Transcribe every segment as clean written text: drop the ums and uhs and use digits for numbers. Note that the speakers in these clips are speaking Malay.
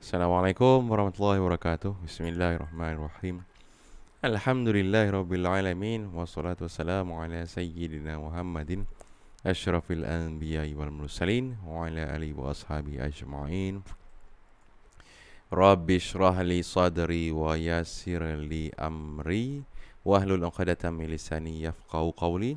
Assalamualaikum warahmatullahi wabarakatuh. Bismillahirrahmanirrahim. Alhamdulillahirabbil alamin wassalatu wassalamu ala sayyidina Muhammadin asyrafil anbiya'i wal mursalin wa ala alihi wa ashabihi ajma'in. Rabbi shrah li sadri wa yassir li amri wahlul 'uqdatam min lisani yafqahu qawli.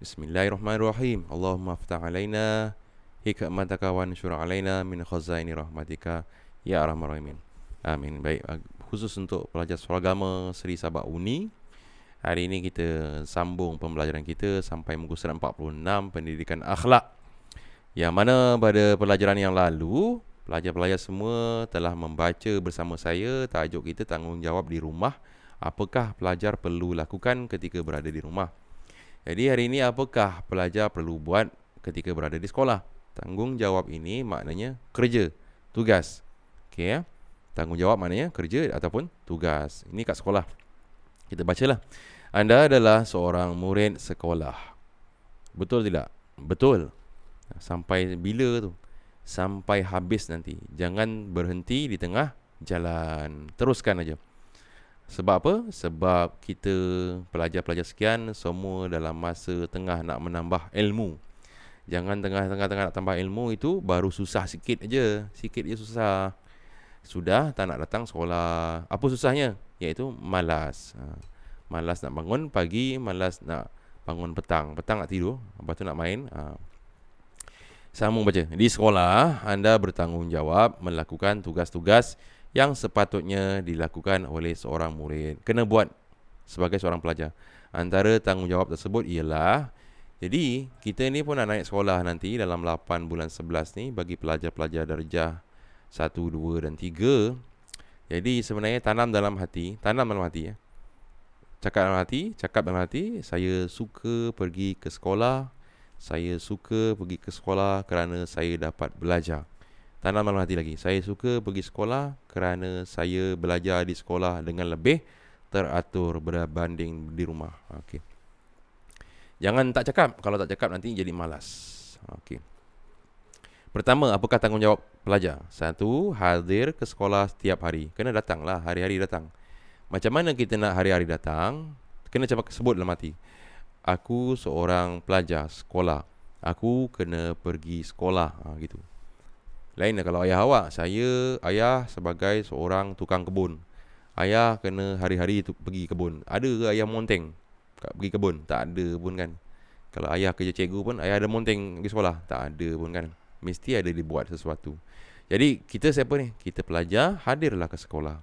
Bismillahirrahmanirrahim. Allahumma aftah alaina hikmataka wa anshur alaina min khazaini rahmatika ya arhamar rahimin. Amin. Baik, khusus untuk pelajar Suragama Seri Sabak Uni, hari ini kita sambung pembelajaran kita sampai muka surat 46, pendidikan akhlak. Yang mana pada pelajaran yang lalu, pelajar-pelajar semua telah membaca bersama saya tajuk kita tanggungjawab di rumah. Apakah pelajar perlu lakukan ketika berada di rumah? Jadi hari ini apakah pelajar perlu buat ketika berada di sekolah? Tanggungjawab ini maknanya kerja, tugas. Okey ya. Tanggungjawab maknanya kerja ataupun tugas. Ini kat sekolah. Kita bacalah. Anda adalah seorang murid sekolah. Betul tidak? Betul. Sampai bila tu? Sampai habis nanti. Jangan berhenti di tengah jalan. Teruskan aja. Sebab apa? Sebab kita pelajar-pelajar sekian semua dalam masa tengah nak menambah ilmu. Jangan tengah-tengah nak tambah ilmu itu baru susah sikit aja. Sikit je susah. Sudah tak nak datang sekolah. Apa susahnya? Iaitu malas. Malas nak bangun pagi, malas nak bangun petang. Petang nak tidur, lepas tu nak main. Sambung baca. Di sekolah, anda bertanggungjawab melakukan tugas-tugas yang sepatutnya dilakukan oleh seorang murid. Kena buat sebagai seorang pelajar. Antara tanggungjawab tersebut ialah, jadi kita ni pun nak naik sekolah nanti dalam 8 bulan 11 ni bagi pelajar-pelajar darjah 1, 2 dan 3. Jadi sebenarnya tanam dalam hati ya. Cakap dalam hati, saya suka pergi ke sekolah. Saya suka pergi ke sekolah kerana saya dapat belajar. Tanam dalam hati lagi. Saya suka pergi sekolah kerana saya belajar di sekolah dengan lebih teratur berbanding di rumah. Okey. Jangan tak cakap. Kalau tak cakap nanti jadi malas. Okey. Pertama, apakah tanggungjawab pelajar? 1, hadir ke sekolah setiap hari. Kena datanglah, hari-hari datang. Macam mana kita nak hari-hari datang? Kena sebut dalam hati. Aku seorang pelajar sekolah. Aku kena pergi sekolah. Gitu. Lainlah kalau ayah awak. Ayah sebagai seorang tukang kebun. Ayah kena hari-hari pergi kebun. Ada ke ayah monteng pergi kebun? Tak ada pun kan. Kalau ayah kerja cikgu pun, ayah ada monteng pergi sekolah? Tak ada pun kan. Mesti ada dibuat sesuatu. Jadi kita siapa ni? Kita pelajar, hadirlah ke sekolah.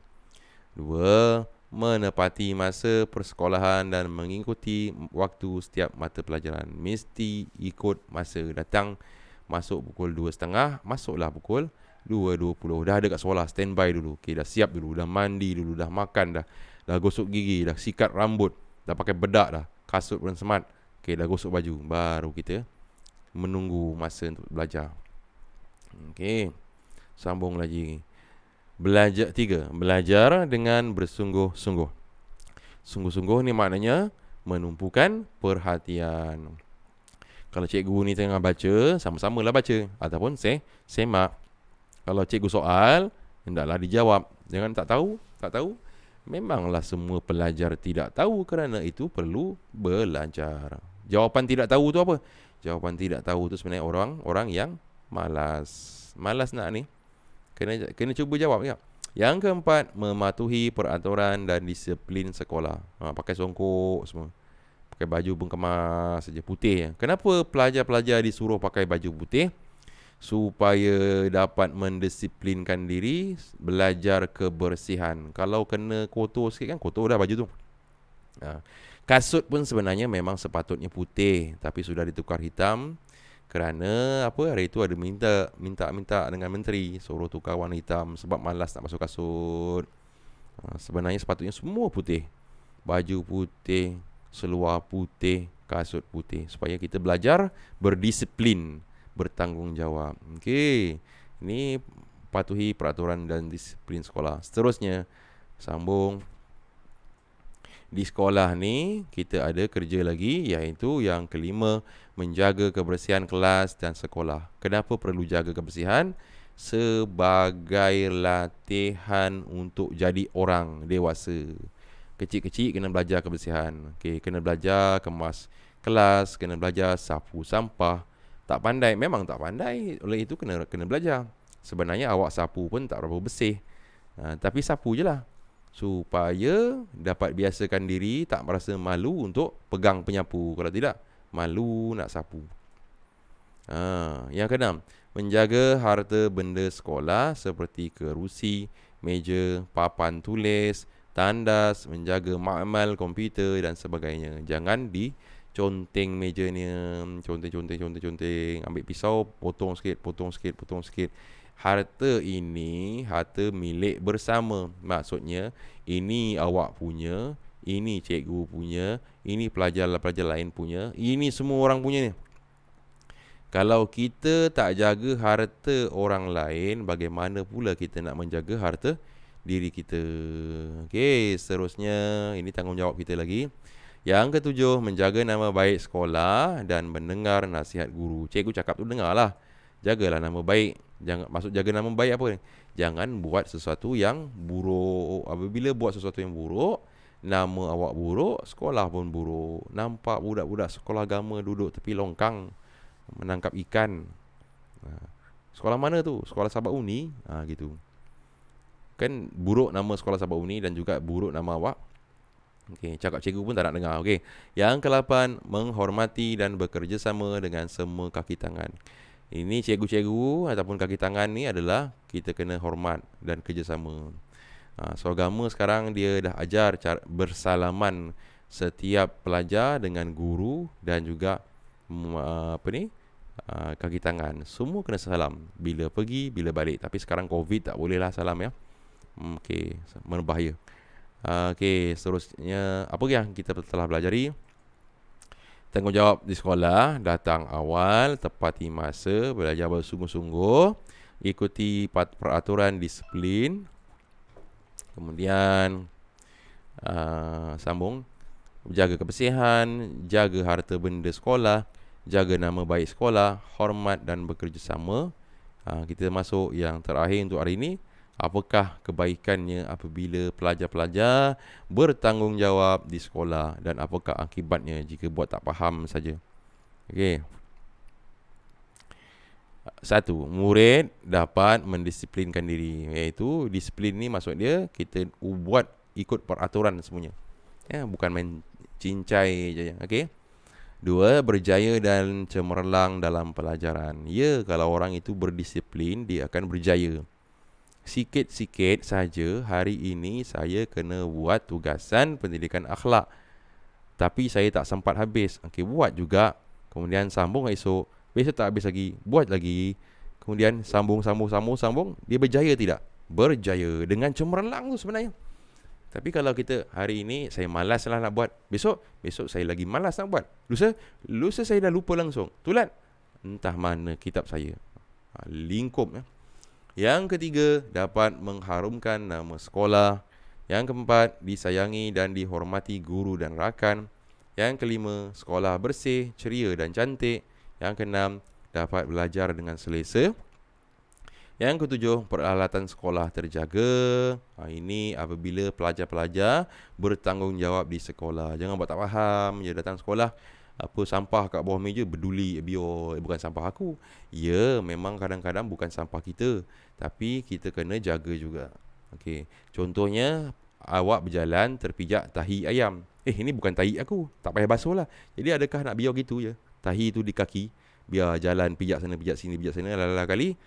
2, menepati masa persekolahan dan mengikuti waktu setiap mata pelajaran. Mesti ikut masa. Datang masuk pukul 2.30, masuklah pukul 2.20. Dah ada kat sekolah, standby dulu. Okay, dah siap dulu, dah mandi dulu, dah makan dah gosok gigi, dah sikat rambut, dah pakai bedak dah, kasut pun semat. Okay, dah gosok baju. Baru kita menunggu masa untuk belajar. Okay, sambung lagi. 3. Belajar dengan bersungguh-sungguh. Sungguh-sungguh ni maknanya menumpukan perhatian. Kalau cikgu ni tengah baca, sama-samalah baca ataupun semak. Kalau cikgu soal, hendaklah dijawab. Jangan tak tahu. Memanglah semua pelajar tidak tahu, kerana itu perlu belajar. Jawapan tidak tahu tu apa? Jawapan tidak tahu tu sebenarnya orang yang malas nak ni. Kena cuba jawab ya. Yang keempat, mematuhi peraturan dan disiplin sekolah. Pakai songkok semua. Pakai baju pun kemas saja, putih. Kenapa pelajar-pelajar disuruh pakai baju putih? Supaya dapat mendisiplinkan diri, belajar kebersihan. Kalau kena kotor sikit kan, kotor dah baju tu. Kasut pun sebenarnya memang sepatutnya putih, tapi sudah ditukar hitam. Kerana hari itu ada minta dengan menteri suruh tukar warna hitam sebab malas nak masuk kasut. Sebenarnya sepatutnya semua putih. Baju putih, seluar putih, kasut putih, supaya kita belajar berdisiplin, bertanggungjawab. Okey. Ini patuhi peraturan dan disiplin sekolah. Seterusnya, sambung. Di sekolah ni kita ada kerja lagi, iaitu yang kelima, menjaga kebersihan kelas dan sekolah. Kenapa perlu jaga kebersihan? sebagai latihan untuk jadi orang dewasa. Kecil-kecil kena belajar kebersihan. Okey, kena belajar kemas kelas, kena belajar sapu sampah. Tak pandai, memang tak pandai. Oleh itu kena belajar. Sebenarnya awak sapu pun tak berapa bersih. Tapi sapu je lah. Supaya dapat biasakan diri tak merasa malu untuk pegang penyapu. Kalau tidak, malu nak sapu. Yang keenam, menjaga harta benda sekolah seperti kerusi, meja, papan tulis, tandas, menjaga makmal komputer dan sebagainya. Jangan diconteng mejanya, conteng, ambil pisau, potong sikit. Harta ini harta milik bersama. Maksudnya, ini awak punya, ini cikgu punya, ini pelajar-pelajar lain punya, ini semua orang punya ni. Kalau kita tak jaga harta orang lain, bagaimana pula kita nak menjaga harta diri kita? Okey, seterusnya ini tanggungjawab kita lagi. Yang ketujuh, menjaga nama baik sekolah dan mendengar nasihat guru. Cikgu cakap tu dengarlah. Jagalah nama baik. Jangan maksud jaga nama baik apa? Jangan buat sesuatu yang buruk. Apabila buat sesuatu yang buruk, nama awak buruk, sekolah pun buruk. Nampak budak-budak sekolah agama duduk tepi longkang menangkap ikan. Sekolah mana tu? Sekolah Sabak Uni. Gitu. Kan buruk nama sekolah Sabak Uni dan juga buruk nama awak. Okey, cakap cikgu pun tak nak dengar. Okey. Yang ke-8, menghormati dan bekerja sama dengan semua kaki tangan. Ini cikgu-cikgu ataupun kaki tangan ni adalah kita kena hormat dan kerjasama. So agama sekarang dia dah ajar cara bersalaman setiap pelajar dengan guru dan juga kaki tangan. Semua kena salam bila pergi, bila balik. Tapi sekarang COVID tak boleh lah salam ya. Okey, berbahaya. Okey, seterusnya apa yang kita telah pelajari? Tanggungjawab di sekolah, datang awal, tepati masa, belajar bersungguh-sungguh, ikuti peraturan disiplin. Kemudian sambung, jaga kebersihan, jaga harta benda sekolah, jaga nama baik sekolah, hormat dan bekerja sama. Kita masuk yang terakhir untuk hari ini. Apakah kebaikannya apabila pelajar-pelajar bertanggungjawab di sekolah dan apakah akibatnya jika buat tak faham saja? Okey. 1. Murid dapat mendisiplinkan diri. Iaitu disiplin ni maksud dia kita buat ikut peraturan semuanya. Bukan main cincai je. Okey. 2. Berjaya dan cemerlang dalam pelajaran. Kalau orang itu berdisiplin, dia akan berjaya. Sikit-sikit saja hari ini saya kena buat tugasan pendidikan akhlak. Tapi saya tak sempat habis. Okey, buat juga. Kemudian sambung esok. Besok tak habis lagi. Buat lagi. Kemudian sambung. Dia berjaya tidak? Berjaya. Dengan cemerlang tu sebenarnya. Tapi kalau kita hari ini saya malas lah nak buat. Besok saya lagi malas nak buat. Lusa saya dah lupa langsung. Tulat. Entah mana kitab saya. Lingkup ya. Yang ketiga, dapat mengharumkan nama sekolah. Yang keempat, disayangi dan dihormati guru dan rakan. Yang kelima, sekolah bersih, ceria dan cantik. Yang keenam, dapat belajar dengan selesa. Yang ketujuh, peralatan sekolah terjaga. Ini apabila pelajar-pelajar bertanggungjawab di sekolah. Jangan buat tak faham, je datang sekolah, apa sampah kat bawah meja berduli, biar bukan sampah aku. Memang kadang-kadang bukan sampah kita, tapi kita kena jaga juga. Okey, contohnya awak berjalan terpijak tahi ayam. Ini bukan tahi aku, tak payah basuh lah. Jadi adakah nak biar gitu je? Tahi tu di kaki, biar jalan pijak sana, pijak sini, pijak sana, lala kali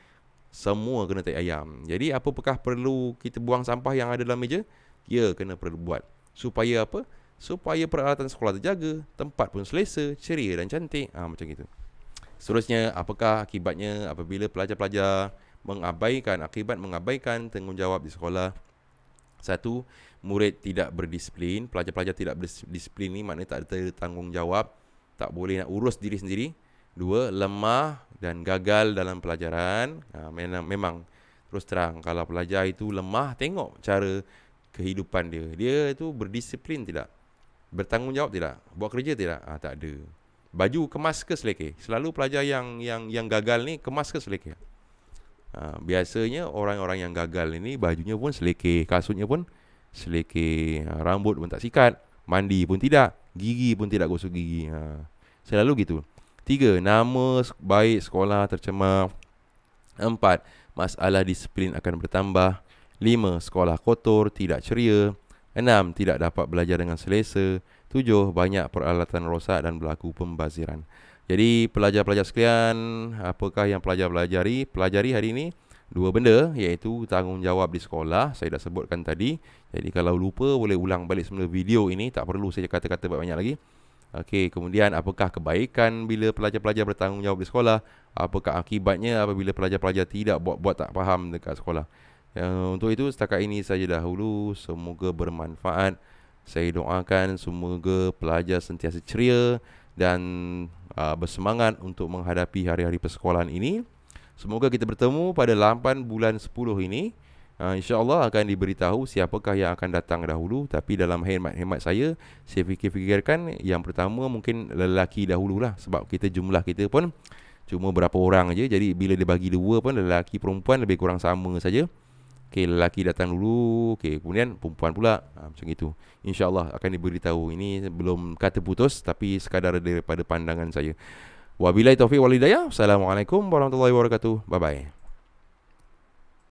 semua kena tahi ayam. Jadi apakah perlu kita buang sampah yang ada dalam meja? Kena perlu buat. Supaya apa? Supaya peralatan sekolah terjaga, tempat pun selesa, ceria dan cantik. Macam gitu. Seterusnya, apakah akibatnya apabila pelajar-pelajar mengabaikan tanggungjawab di sekolah? 1. Murid tidak berdisiplin. Pelajar-pelajar tidak berdisiplin ni maknanya tak ada tanggungjawab, tak boleh nak urus diri sendiri. 2. Lemah dan gagal dalam pelajaran. Memang terus terang, kalau pelajar itu lemah, tengok cara kehidupan dia. Dia itu berdisiplin tidak? Bertanggungjawab tidak? Buat kerja tidak? Tak ada. Baju kemas ke selekeh? Selalu pelajar yang gagal ni kemas ke selekeh? Biasanya orang-orang yang gagal ini bajunya pun selekeh, kasutnya pun selekeh, rambut pun tak sikat, mandi pun tidak, gigi pun tidak gosok gigi. Selalu gitu. 3, nama baik sekolah tercemar. 4, masalah disiplin akan bertambah. 5, sekolah kotor, tidak ceria. 6, tidak dapat belajar dengan selesa. 7, banyak peralatan rosak dan berlaku pembaziran. Jadi pelajar-pelajar sekalian, apakah yang pelajar pelajari hari ini? Dua benda, iaitu tanggungjawab di sekolah, saya dah sebutkan tadi. Jadi kalau lupa boleh ulang balik semula video ini, tak perlu saya kata-kata banyak lagi. Okey, kemudian apakah kebaikan bila pelajar-pelajar bertanggungjawab di sekolah? Apakah akibatnya apabila pelajar-pelajar tidak buat-buat tak faham dekat sekolah? Untuk itu setakat ini saja dahulu. Semoga bermanfaat. Saya doakan semoga pelajar sentiasa ceria dan bersemangat untuk menghadapi hari-hari persekolahan ini. Semoga kita bertemu pada 8 bulan 10 ini. InsyaAllah akan diberitahu siapakah yang akan datang dahulu. Tapi dalam hemat saya fikirkan yang pertama mungkin lelaki dahululah. Sebab jumlah kita pun cuma berapa orang aja. Jadi bila dia bagi dua pun lelaki perempuan lebih kurang sama saja. Okey, lelaki datang dulu, okey, kemudian perempuan pula. Macam itu. InsyaAllah akan diberitahu. Ini belum kata putus tapi sekadar daripada pandangan saya. Wabillahi taufiq wal hidayah. Assalamualaikum warahmatullahi wabarakatuh. Bye bye.